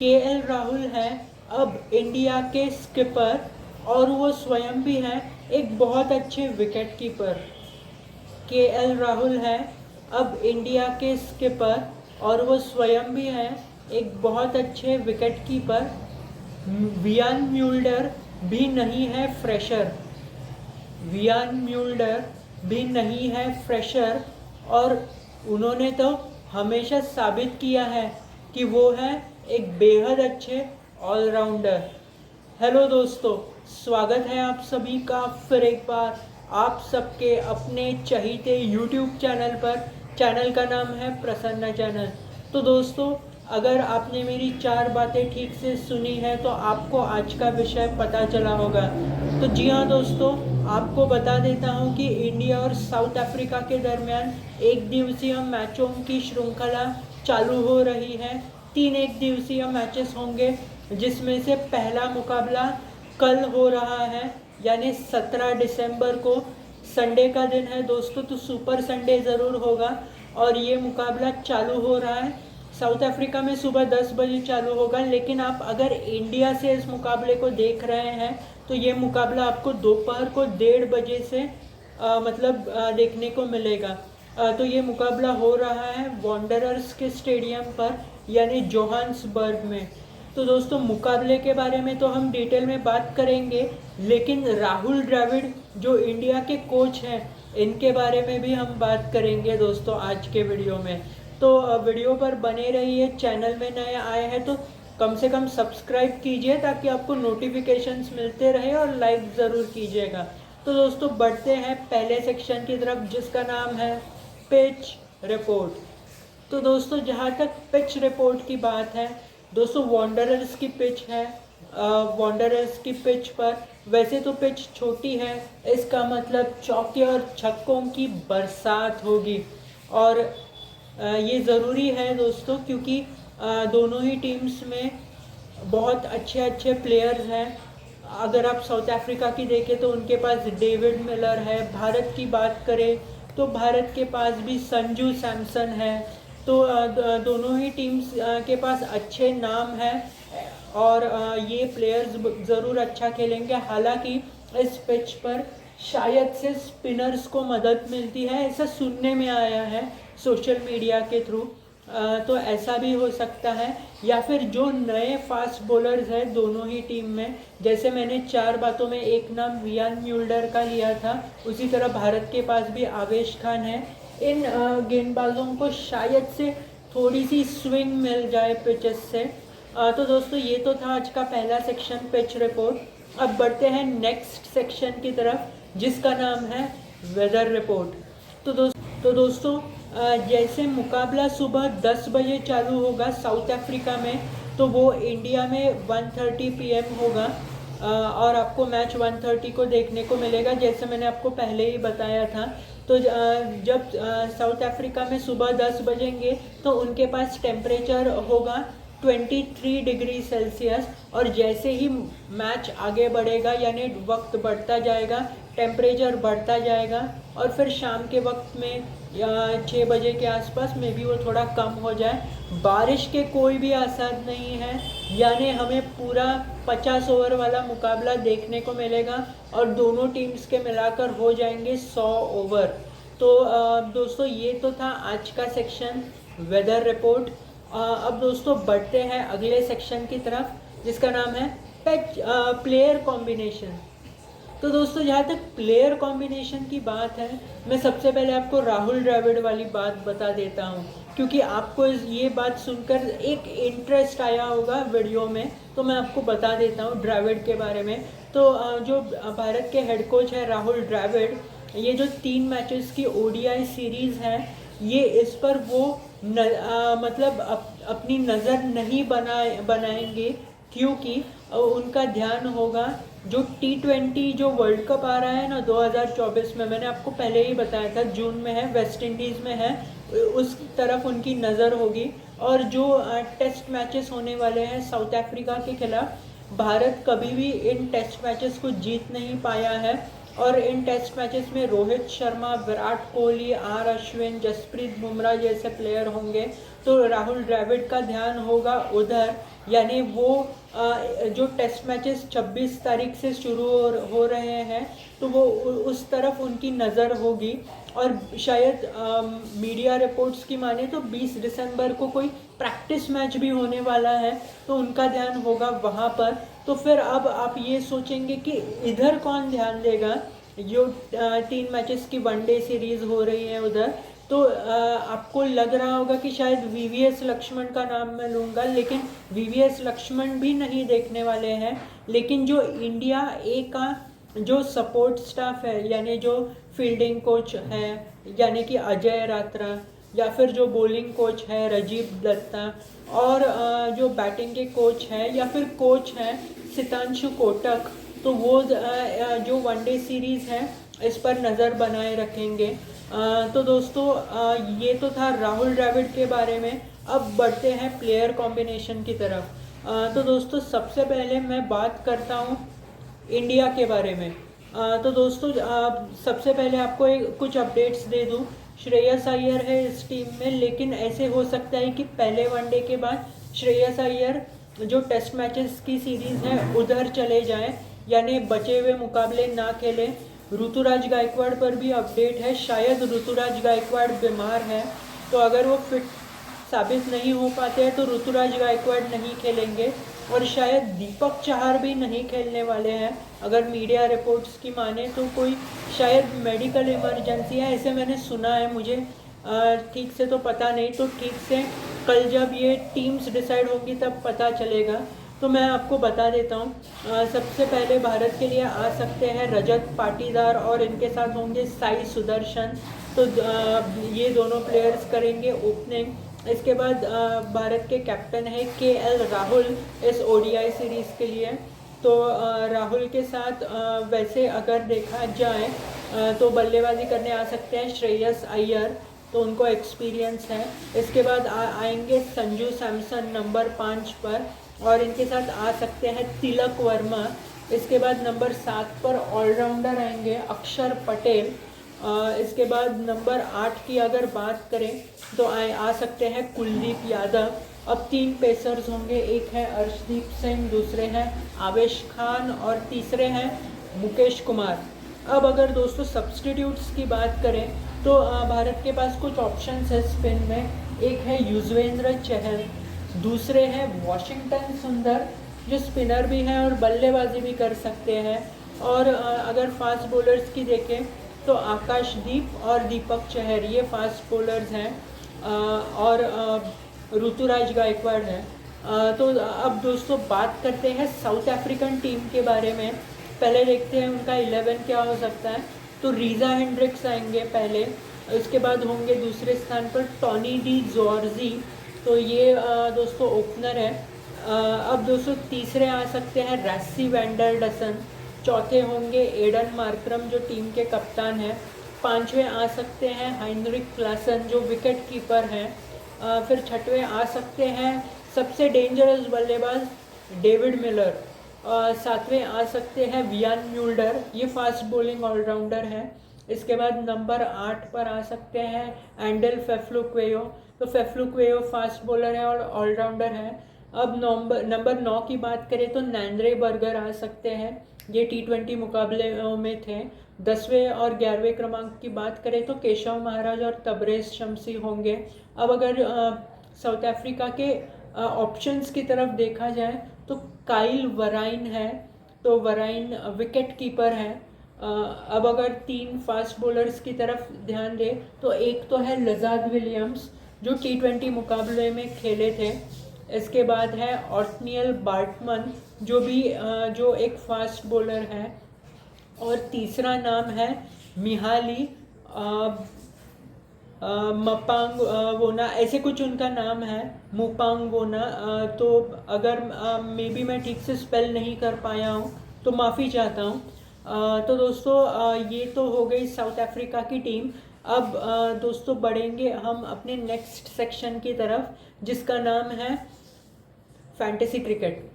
KL Rahul हैं अब India के स्किपर और वो स्वयं भी हैं एक बहुत अच्छे विकेट कीपर। केएल राहुल हैं अब इंडिया के स्किपर और वो स्वयं भी हैं एक बहुत अच्छे विकेट कीपर। वियान म्यूल्डर भी नहीं है फ्रेशर। वियान म्यूल्डर भी नहीं है फ्रेशर और उन्होंने तो हमेशा साबित किया है कि वो है एक बेहद अच्छे ऑलराउंडर। हेलो दोस्तों, स्वागत है आप सभी का फिर एक बार आप सबके अपने चहीते यूट्यूब चैनल पर। चैनल का नाम है प्रसन्ना चैनल। तो दोस्तों, अगर आपने मेरी 4 बातें ठीक से सुनी है तो आपको आज का विषय पता चला होगा। तो जी हाँ दोस्तों, आपको बता देता हूँ कि इंडिया और साउथ अफ्रीका के दरमियान एक दिवसीय मैचों की श्रृंखला चालू हो रही है। 3 एक दिवसीय मैचेस होंगे जिसमें से पहला मुकाबला कल हो रहा है, यानी 17 दिसंबर को। संडे का दिन है दोस्तों, तो सुपर संडे ज़रूर होगा और ये मुकाबला चालू हो रहा है। साउथ अफ्रीका में सुबह 10 बजे चालू होगा, लेकिन आप अगर इंडिया से इस मुकाबले को देख रहे हैं तो ये मुकाबला आपको दोपहर को 1:30 बजे से देखने को मिलेगा। तो ये मुकाबला हो रहा है वॉन्डरर्स के स्टेडियम पर, यानी जोहान्सबर्ग में। तो दोस्तों, मुकाबले के बारे में तो हम डिटेल में बात करेंगे, लेकिन राहुल द्रविड़ जो इंडिया के कोच हैं इनके बारे में भी हम बात करेंगे दोस्तों आज के वीडियो में। तो वीडियो पर बने रहिए। चैनल में नए आए हैं तो कम से कम सब्सक्राइब कीजिए ताकि आपको नोटिफिकेशंस मिलते रहे और लाइक ज़रूर कीजिएगा। तो दोस्तों, बढ़ते हैं पहले सेक्शन की तरफ जिसका नाम है पिच रिपोर्ट। तो दोस्तों, जहाँ तक पिच रिपोर्ट की बात है दोस्तों, वॉन्डरर्स की पिच है। वॉन्डरर्स की पिच पर वैसे तो पिच छोटी है, इसका मतलब चौके और छक्कों की बरसात होगी। और ये ज़रूरी है दोस्तों, क्योंकि दोनों ही टीम्स में बहुत अच्छे अच्छे प्लेयर्स हैं। अगर आप साउथ अफ्रीका की देखें तो उनके पास डेविड मिलर है। भारत की बात करें तो भारत के पास भी संजू सैमसन है। तो दोनों ही टीम्स के पास अच्छे नाम हैं और ये प्लेयर्स ज़रूर अच्छा खेलेंगे। हालांकि इस पिच पर शायद से स्पिनर्स को मदद मिलती है, ऐसा सुनने में आया है सोशल मीडिया के थ्रू। तो ऐसा भी हो सकता है, या फिर जो नए फास्ट बॉलर्स हैं दोनों ही टीम में, जैसे मैंने 4 बातों में एक नाम वियान म्यूल्डर का लिया था, उसी तरह भारत के पास भी आवेश खान है। इन गेंदबाजों को शायद से थोड़ी सी स्विंग मिल जाए पिचेस से। तो दोस्तों, ये तो था आज का पहला सेक्शन पिच रिपोर्ट। अब बढ़ते हैं नेक्स्ट सेक्शन की तरफ जिसका नाम है वेदर रिपोर्ट। तो दोस्तों, जैसे मुकाबला सुबह 10 बजे चालू होगा साउथ अफ्रीका में, तो वो इंडिया में 1:30 PM होगा। और आपको मैच 1:30 को देखने को मिलेगा, जैसे मैंने आपको पहले ही बताया था। तो जब साउथ अफ्रीका में सुबह 10 बजेंगे तो उनके पास टेम्परेचर होगा 23 डिग्री सेल्सियस। और जैसे ही मैच आगे बढ़ेगा, यानी वक्त बढ़ता जाएगा, टेम्परेचर बढ़ता जाएगा और फिर शाम के वक्त में 6 बजे के आसपास में भी वो थोड़ा कम हो जाए। बारिश के कोई भी आसार नहीं है, यानी हमें पूरा 50 ओवर वाला मुकाबला देखने को मिलेगा और दोनों टीम्स के मिलाकर हो जाएंगे 100 ओवर। तो दोस्तों, ये तो था आज का सेक्शन वेदर रिपोर्ट। अब दोस्तों, बढ़ते हैं अगले सेक्शन की तरफ जिसका नाम है प्लेयर कॉम्बिनेशन। तो दोस्तों, जहाँ तक प्लेयर कॉम्बिनेशन की बात है, मैं सबसे पहले आपको राहुल द्रविड़ वाली बात बता देता हूँ, क्योंकि आपको ये बात सुनकर एक इंटरेस्ट आया होगा वीडियो में, तो मैं आपको बता देता हूँ द्रविड़ के बारे में। तो जो भारत के हेड कोच है राहुल द्रविड़, ये जो 3 मैचेस की ODI सीरीज़ है, ये इस पर वो अपनी नज़र नहीं बनाएंगे, क्योंकि उनका ध्यान होगा जो T20 जो वर्ल्ड कप आ रहा है ना 2024 में, मैंने आपको पहले ही बताया था जून में है, वेस्ट इंडीज़ में है, उस तरफ उनकी नज़र होगी। और जो टेस्ट मैचेस होने वाले हैं साउथ अफ्रीका के खिलाफ, भारत कभी भी इन टेस्ट मैचेस को जीत नहीं पाया है। और इन टेस्ट मैचेस में रोहित शर्मा, विराट कोहली, अश्विन, जसप्रीत बुमराह जैसे प्लेयर होंगे। तो राहुल द्रविड़ का ध्यान होगा उधर यानी वो जो टेस्ट मैचेस 26 तारीख से शुरू हो रहे हैं, तो वो उस तरफ उनकी नज़र होगी। और शायद मीडिया रिपोर्ट्स की माने तो 20 दिसंबर को कोई प्रैक्टिस मैच भी होने वाला है, तो उनका ध्यान होगा वहाँ पर। तो फिर अब आप ये सोचेंगे कि इधर कौन ध्यान देगा, जो 3 मैचेस की वनडे सीरीज़ हो रही है उधर। तो आपको लग रहा होगा कि शायद वीवीएस लक्ष्मण का नाम मैं लूँगा, लेकिन वीवीएस लक्ष्मण भी नहीं देखने वाले हैं। लेकिन जो इंडिया ए का जो सपोर्ट स्टाफ है, यानी जो फील्डिंग कोच है यानी कि अजय रात्रा, या फिर जो बॉलिंग कोच है राजीव दत्ता, और जो बैटिंग के कोच है या फिर कोच हैं सितांशु कोटक, तो वो जो वनडे सीरीज़ है इस पर नज़र बनाए रखेंगे। तो दोस्तों ये तो था राहुल द्रविड़ के बारे में। अब बढ़ते हैं प्लेयर कॉम्बिनेशन की तरफ। तो दोस्तों सबसे पहले मैं बात करता हूँ इंडिया के बारे में। तो दोस्तों सबसे पहले आपको कुछ अपडेट्स दे दूँ। श्रेयस अय्यर है इस टीम में, लेकिन ऐसे हो सकता है कि पहले वनडे के बाद श्रेयस अय्यर जो टेस्ट मैचेस की सीरीज़ है उधर चले जाएं, यानी बचे हुए मुकाबले ना खेलें। ऋतुराज गायकवाड़ पर भी अपडेट है, शायद ऋतुराज गायकवाड़ बीमार है, तो अगर वो फिट साबित नहीं हो पाते हैं तो ऋतुराज गायकवाड़ नहीं खेलेंगे। और शायद दीपक चाहर भी नहीं खेलने वाले हैं, अगर मीडिया रिपोर्ट्स की माने तो कोई शायद मेडिकल इमरजेंसी है, ऐसे मैंने सुना है। मुझे ठीक से तो पता नहीं, तो ठीक से कल जब ये टीम्स डिसाइड होंगी तब पता चलेगा। तो मैं आपको बता देता हूँ। सबसे पहले भारत के लिए आ सकते हैं रजत पाटीदार, और इनके साथ होंगे साई सुदर्शन। तो ये दोनों प्लेयर्स करेंगे ओपनिंग। इसके बाद भारत के कैप्टन है केएल राहुल इस ओडीआई सीरीज़ के लिए। तो राहुल के साथ वैसे अगर देखा जाए तो बल्लेबाजी करने आ सकते हैं श्रेयस अय्यर, तो उनको एक्सपीरियंस है। इसके बाद आएंगे संजू सैमसन नंबर 5 पर, और इनके साथ आ सकते हैं तिलक वर्मा। इसके बाद नंबर 7 पर ऑलराउंडर आएंगे अक्षर पटेल। इसके बाद नंबर 8 की अगर बात करें तो आ सकते हैं कुलदीप यादव। अब 3 पेसर्स होंगे, एक है अर्शदीप सिंह, दूसरे हैं आवेश खान, और तीसरे हैं मुकेश कुमार। अब अगर दोस्तों सब्सटीट्यूट्स की बात करें तो भारत के पास कुछ ऑप्शंस है स्पिन में। एक है युजवेंद्र चहल, दूसरे हैं वॉशिंगटन सुंदर जो स्पिनर भी हैं और बल्लेबाजी भी कर सकते हैं। और अगर फास्ट बॉलर्स की देखें तो आकाशदीप और दीपक चहर ये फास्ट बॉलर्स हैं, और ऋतुराज गायकवाड़ है। तो अब दोस्तों बात करते हैं साउथ अफ्रीकन टीम के बारे में। पहले देखते हैं उनका 11 क्या हो सकता है। तो रीज़ा हेंड्रिक्स आएंगे पहले, इसके बाद होंगे दूसरे स्थान पर टॉनी डी जॉर्जी, तो ये दोस्तों ओपनर है। अब दोस्तों तीसरे आ सकते हैं रैसी वैंडर डसन, चौथे होंगे एडन मार्क्रम जो टीम के कप्तान हैं, पांचवें आ सकते हैं हाइनरिक क्लासन जो विकेट कीपर हैं, फिर छठवें आ सकते हैं सबसे डेंजरस बल्लेबाज डेविड मिलर, सातवें आ सकते हैं वियान म्यूल्डर, ये फास्ट बॉलिंग ऑलराउंडर है। इसके बाद नंबर 8 पर आ सकते हैं एंडल फेफ्लुक्वेयो, तो फेफ्लुक्वेयो फास्ट बॉलर है और ऑलराउंडर है। अब नंबर 9 की बात करें तो नैंद्रे बर्गर आ सकते हैं, ये T20 मुकाबले में थे। 10वें और 11वें क्रमांक की बात करें तो केशव महाराज और तबरेज शमसी होंगे। अब अगर साउथ अफ्रीका के ऑप्शंस की तरफ देखा जाए तो काइल वराइन है, तो वराइन विकेट कीपर है। अब अगर 3 फास्ट बॉलर्स की तरफ ध्यान दें तो एक तो है लजाद विलियम्स जो T20 मुकाबले में खेले थे। इसके बाद है ऑटनियल बार्टमन जो एक फास्ट बॉलर है। और तीसरा नाम है मिहाली मपांग वोना, ऐसे कुछ उनका नाम है, मुपांग वोना। तो अगर मे बी मैं ठीक से स्पेल नहीं कर पाया हूँ तो माफ़ी चाहता हूँ। तो दोस्तों ये तो हो गई साउथ अफ्रीका की टीम। अब दोस्तों बढ़ेंगे हम अपने नेक्स्ट सेक्शन की तरफ जिसका नाम है फैंटेसी क्रिकेट।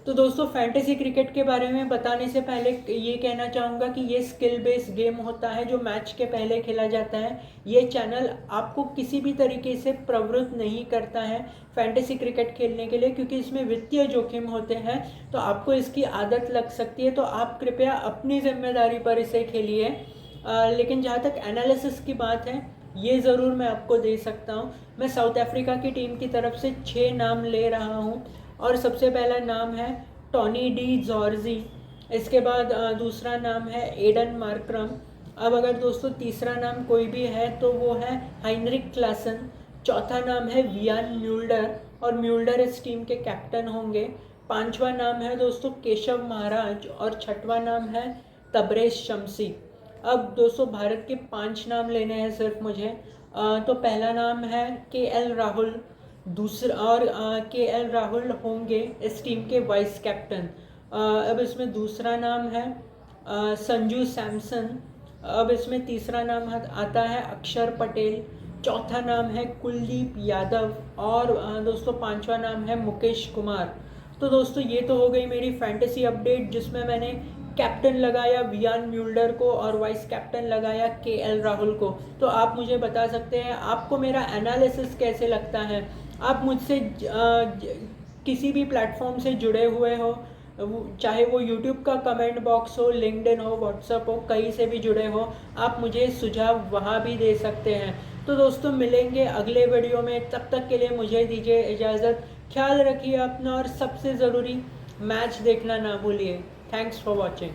तो दोस्तों फैंटेसी क्रिकेट के बारे में बताने से पहले ये कहना चाहूँगा कि ये स्किल बेस्ड गेम होता है जो मैच के पहले खेला जाता है। ये चैनल आपको किसी भी तरीके से प्रवृत्त नहीं करता है फैंटेसी क्रिकेट खेलने के लिए, क्योंकि इसमें वित्तीय जोखिम होते हैं, तो आपको इसकी आदत लग सकती है। तो आप कृपया अपनी जिम्मेदारी पर इसे खेलिए। लेकिन जहाँ तक एनालिसिस की बात है, ये ज़रूर मैं आपको दे सकता हूँ। मैं साउथ अफ्रीका की टीम की तरफ से 6 नाम ले रहा हूँ और सबसे पहला नाम है टॉनी डी जॉर्जी। इसके बाद दूसरा नाम है एडन मार्क्रम। अब अगर दोस्तों तीसरा नाम कोई भी है तो वो है हाइनरिक क्लासन। चौथा नाम है वियान म्यूल्डर और म्यूल्डर इस टीम के कैप्टन होंगे। पांचवा नाम है दोस्तों केशव महाराज और छठवां नाम है तबरेज शमसी। अब दोस्तों भारत के 5 नाम लेने हैं सिर्फ मुझे। तो पहला नाम है KL राहुल। दूसरा और KL राहुल होंगे इस टीम के वाइस कैप्टन। अब इसमें दूसरा नाम है संजू सैमसन। अब इसमें तीसरा नाम आता है अक्षर पटेल। चौथा नाम है कुलदीप यादव और दोस्तों पांचवा नाम है मुकेश कुमार। तो दोस्तों ये तो हो गई मेरी फैंटेसी अपडेट, जिसमें मैंने कैप्टन लगाया वियान म्यूल्डर को और वाइस कैप्टन लगाया KL राहुल को। तो आप मुझे बता सकते हैं आपको मेरा एनालिसिस कैसे लगता है। आप मुझसे किसी भी प्लेटफॉर्म से जुड़े हुए हो, चाहे वो यूट्यूब का कमेंट बॉक्स हो, लिंक्डइन हो, व्हाट्सएप हो, कहीं से भी जुड़े हो, आप मुझे सुझाव वहाँ भी दे सकते हैं। तो दोस्तों मिलेंगे अगले वीडियो में, तब तक के लिए मुझे दीजिए इजाज़त। ख्याल रखिए अपना और सबसे ज़रूरी मैच देखना ना भूलिए। Thanks for watching.